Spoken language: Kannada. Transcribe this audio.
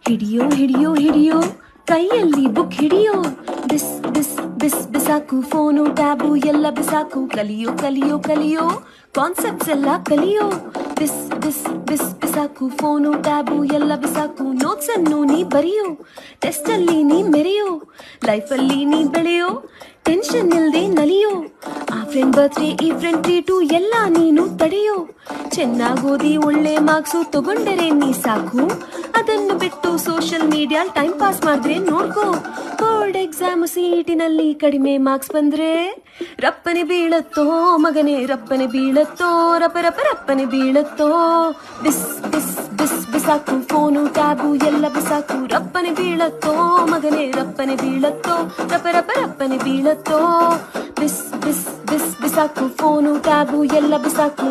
ಹಿಡಿಯೋ ಹಿಡಿಯೋ ಹಿಡಿಯೋ ಕೈಯಲ್ಲಿ ಬುಕ್ ಹಿಡಿಯೋ ಬಿಸ್ ಬಿಸ್ ಬಿಸ್ ಬಿಸಾಕು ಫೋನು ಟ್ಯಾಬು ಎಲ್ಲ ಬಿಸಾಕು ಕಲಿಯೋ ಕಲಿಯೋ ಕಲಿಯೋ ಕಾನ್ಸೆಪ್ಟ್ಸ್ ಎಲ್ಲ ಕಲಿಯೋ ಬಿಸ್ ಬಿಸ್ ಬಿಸ್ ಬಿಸಾಕು ಫೋನು ಟ್ಯಾಬು ಎಲ್ಲ ಬಿಸಾಕು ನೋಟ್ಸ್ ಅನ್ನು ನೀ ಬರೆಯೋ ಟೆಸ್ಟ್ ಅಲ್ಲಿ ನೀ ಮೆರೆಯೋ ಲೈಫಲ್ಲಿ ನೀ ಬೆಳೆಯೋ ಟೆನ್ಷನ್ ಇಲ್ದೆ ನಲಿಯೋ ಆ ಫ್ರೆಂಡ್ ಬರ್ತ್ಡೇ ಈ ಫ್ರೆಂಡ್ ಟ್ರೀಟು ಎಲ್ಲ ನೀನು ತಡೆಯೋ ಚೆನ್ನಾಗೋದಿ ಒಳ್ಳೆ ಮಾರ್ಕ್ಸು ತಗೊಂಡರೆ ನೀ ಸಾಕು ಅದನ್ನು ಬಿಟ್ಟು ಸೋಷಿಯಲ್ ಮೀಡಿಯಾ ಟೈಮ್ ಪಾಸ್ ಮಾಡಿದ್ರೆ ನೋಡ್ಕೋ ಬೋರ್ಡ್ ಎಕ್ಸಾಮ್ ಸಿಟಿನಲ್ಲಿ ಕಡಿಮೆ ಮಾರ್ಕ್ಸ್ ಬಂದ್ರೆ ರಪ್ಪನೆ ಬೀಳತ್ತೋ ಮಗನೇ ರಪ್ಪನೆ ಬೀಳತ್ತೋ ರಪ ರಪ ರಪ್ಪನೆ ಬೀಳತ್ತೋ ಬಿಸ್ ಬಿಸ್ ಬಿಸ್ ಬಿಸಾಕು ಫೋನು ಟ್ಯಾಬು ಎಲ್ಲ ಬಿಸಾಕು ರಪ್ಪನೆ ಬೀಳತ್ತೋ ಮಗನೇ ರಪ್ಪನೆ ಬೀಳತ್ತೋ ರಪ ರಪ ರಪ್ಪನೆ ಬೀಳತ್ತೋ ಬಿಸ್ ಬಿಸ್ ಬಿಸ್ ಬಿಸಾಕು ಫೋನು ಟ್ಯಾಬು ಎಲ್ಲ ಬಿಸಾಕು